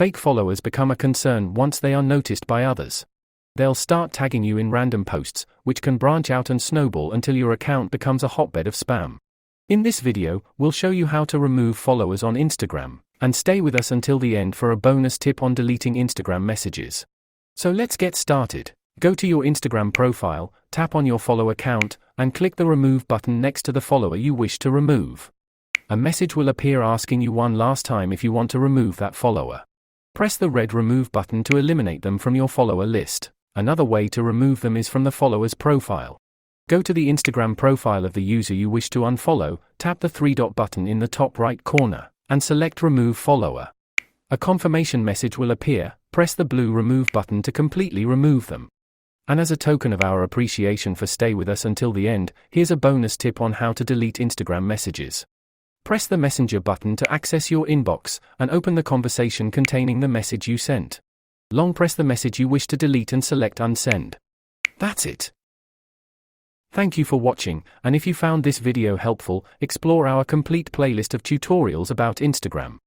Fake followers become a concern once they are noticed by others. They'll start tagging you in random posts, which can branch out and snowball until your account becomes a hotbed of spam. In this video, we'll show you how to remove followers on Instagram, and stay with us until the end for a bonus tip on deleting Instagram messages. So let's get started. Go to your Instagram profile, tap on your follow account, and click the remove button next to the follower you wish to remove. A message will appear asking you one last time if you want to remove that follower. Press the red remove button to eliminate them from your follower list. Another way to remove them is from the follower's profile. Go to the Instagram profile of the user you wish to unfollow, tap the three-dot button in the top right corner, and select Remove Follower. A confirmation message will appear. Press the blue remove button to completely remove them. And as a token of our appreciation for stay with us until the end, here's a bonus tip on how to delete Instagram messages. Press the Messenger button to access your inbox, and open the conversation containing the message you sent. Long press the message you wish to delete and select Unsend. That's it. Thank you for watching, and if you found this video helpful, explore our complete playlist of tutorials about Instagram.